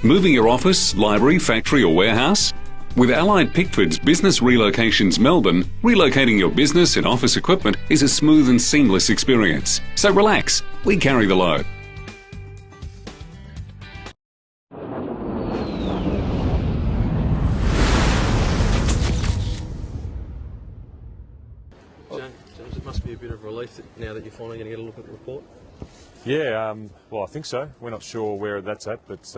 Moving your office, library, factory or warehouse? With Allied Pickford's Business Relocations Melbourne, relocating your business and office equipment is a smooth and seamless experience. So relax, we carry the load. James, it must be a bit of relief now that you're finally going to get a look at the report. Yeah, well, I think so. We're not sure where that's at, but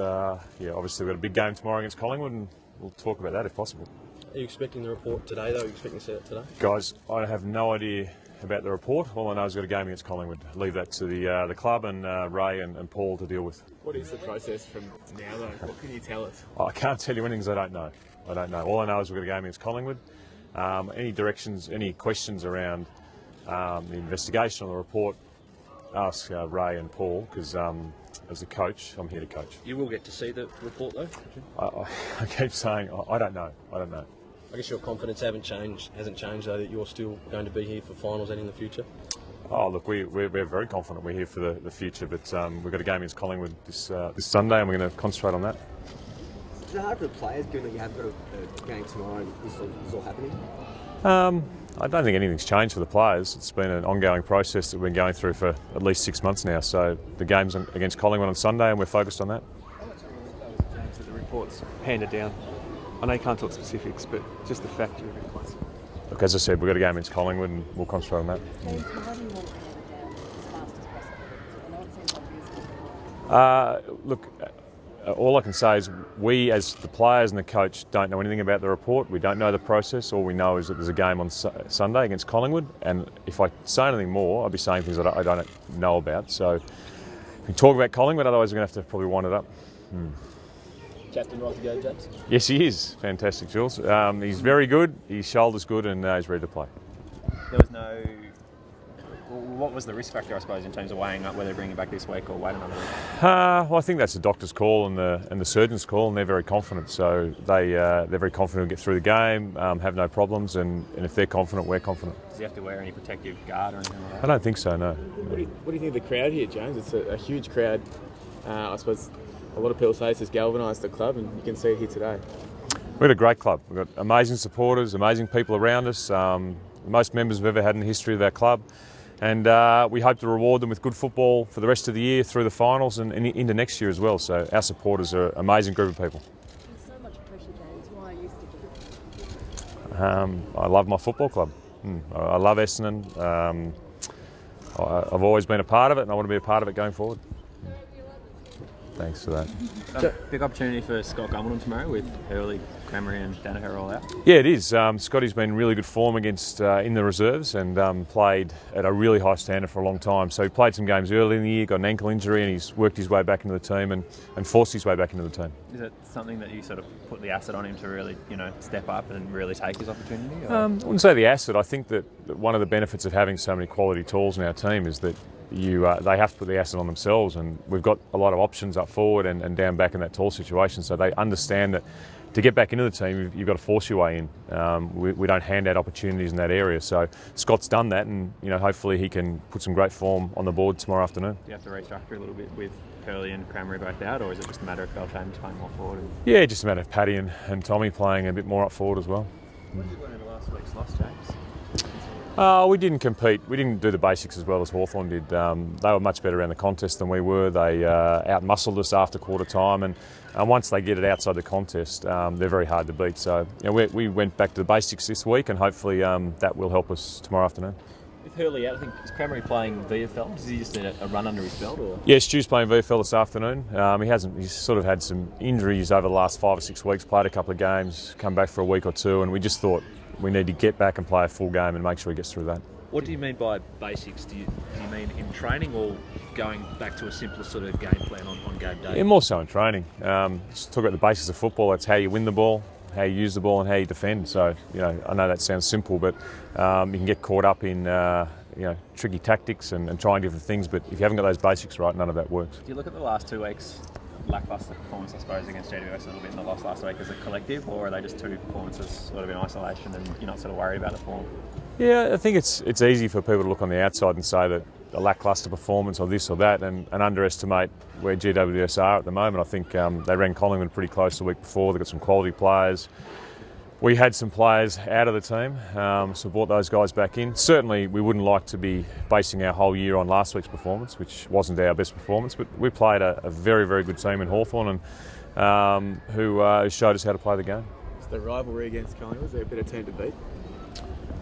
yeah, obviously we've got a big game tomorrow against Collingwood, and we'll talk about that if possible. Are you expecting the report today, though? Are you expecting to see it today? Guys, I have no idea about the report. All I know is we've got a game against Collingwood. Leave that to the club and Ray and Paul to deal with. What is the process from now, though? What can you tell us? I can't tell you anything because I don't know. All I know is we've got a game against Collingwood. Any directions, any questions around the investigation or the report, ask Ray and Paul, because as a coach, I'm here to coach. You will get to see the report, though? I keep saying, I don't know. I guess your confidence hasn't changed, though, that you're still going to be here for finals and in the future? Oh, look, we're very confident we're here for the future, but we've got a game against Collingwood this Sunday, and we're going to concentrate on that. Is it hard for the players, given that you have got a game tomorrow and this is all happening? I don't think anything's changed for the players. It's been an ongoing process that we've been going through for at least 6 months now. So the game's against Collingwood on Sunday, and we're focused on that. How much of it, James, that the report's handed down? I know you can't talk specifics, but just the fact you're a bit closer. Look, as I said, we've got a game against Collingwood, and we'll concentrate on that. James, how do you want to hand it down as fast as possible? I know it seems obvious. Look, all I can say is we, as the players and the coach, don't know anything about the report. We don't know the process. All we know is that there's a game on Sunday against Collingwood, and if I say anything more, I'll be saying things that I don't know about. So we can talk about Collingwood, otherwise we're going to have to probably wind it up. Captain right to go, James? Yes, he is. Fantastic, Jules. He's very good, his shoulder's good, and he's ready to play. There was no... What was the risk factor, I suppose, in terms of weighing up whether to bring him back this week or wait another week? Well, I think that's the doctor's call and the surgeon's call, and they're very confident. So they're very confident he'll get through the game, have no problems, and if they're confident, we're confident. Does he have to wear any protective guard or anything like that? I don't think so, no. What do you think of the crowd here, James? It's a huge crowd. I suppose a lot of people say it's just galvanised the club, and you can see it here today. We've got a great club. We've got amazing supporters, amazing people around us, the most members we've ever had in the history of our club. And we hope to reward them with good football for the rest of the year through the finals and into next year as well. So our supporters are an amazing group of people. There's so much pressure, James. Why are you sticking? I love my football club. I love Essendon. I've always been a part of it, and I want to be a part of it going forward. Thanks for that. Big opportunity for Scott Gumbleton tomorrow with Hurley, Crameri and Danaher all out. Yeah, it is. Scotty's been in really good form against in the reserves and played at a really high standard for a long time. So he played some games early in the year, got an ankle injury, and he's worked his way back into the team and forced his way back into the team. Is it something that you sort of put the asset on him to really, step up and really take his opportunity? I wouldn't say the asset. I think that one of the benefits of having so many quality tools in our team is that they have to put the asset on themselves, and we've got a lot of options up forward and down back in that tall situation, so they understand that to get back into the team you've got to force your way in. We don't hand out opportunities in that area, so Scott's done that, and hopefully he can put some great form on the board tomorrow afternoon. Do you have to restructure a little bit with Hurley and Crameri both out, or is it just a matter of Beltran playing more forward? Yeah, just a matter of Paddy and Tommy playing a bit more up forward as well. What did you learn in the last week's loss, James? We didn't compete. We didn't do the basics as well as Hawthorn did. They were much better around the contest than we were. They out-muscled us after quarter time, and once they get it outside the contest, they're very hard to beat. So we went back to the basics this week, and hopefully that will help us tomorrow afternoon. With Hurley out, I think, is Crameri playing VFL? Does he just need a run under his belt? Or? Yeah, Stu's playing VFL this afternoon. He's sort of had some injuries over the last 5 or 6 weeks, played a couple of games, come back for a week or two, and we just thought we need to get back and play a full game and make sure he gets through that. What do you mean by basics? Do you mean in training, or going back to a simpler sort of game plan on game day? Yeah, more so in training. Just talk about the basics of football. That's how you win the ball, how you use the ball, and how you defend. So, I know that sounds simple, but you can get caught up in tricky tactics and trying different things, but if you haven't got those basics right, none of that works. Do you look at the last 2 weeks, lacklustre performance, I suppose, against GWS a little bit in the loss last week as a collective, or are they just 2 performances sort of in isolation and you're not sort of worried about the form? Yeah, I think it's easy for people to look on the outside and say that a lacklustre performance or this or that and underestimate where GWS are at the moment. I think they ran Collingwood pretty close the week before. They've got some quality players. We had some players out of the team, so brought those guys back in. Certainly we wouldn't like to be basing our whole year on last week's performance, which wasn't our best performance, but we played a very, very good team in Hawthorn and who showed us how to play the game. It's the rivalry against Collingwood. Is there a better team to beat?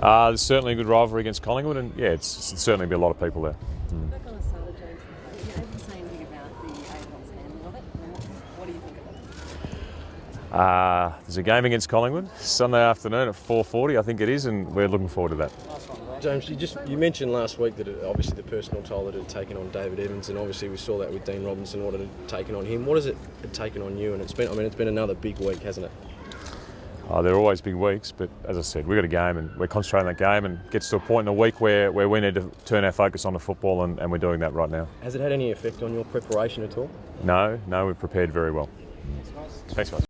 There's certainly a good rivalry against Collingwood, and yeah, it's certainly be a lot of people there. Back on the side of James, are you able to say anything about the AFL's handling of it? And what do you think of it? There's a game against Collingwood Sunday afternoon at 4:40, I think it is, and we're looking forward to that. James, you mentioned last week that obviously the personal toll that it had taken on David Evans, and obviously we saw that with Dean Robinson, what it had taken on him. What has it taken on you? And it's been another big week, hasn't it? There are always big weeks, but as I said, we've got a game and we're concentrating on that game, and it gets to a point in the week where we need to turn our focus on the football, and we're doing that right now. Has it had any effect on your preparation at all? No, we've prepared very well. Thanks, guys.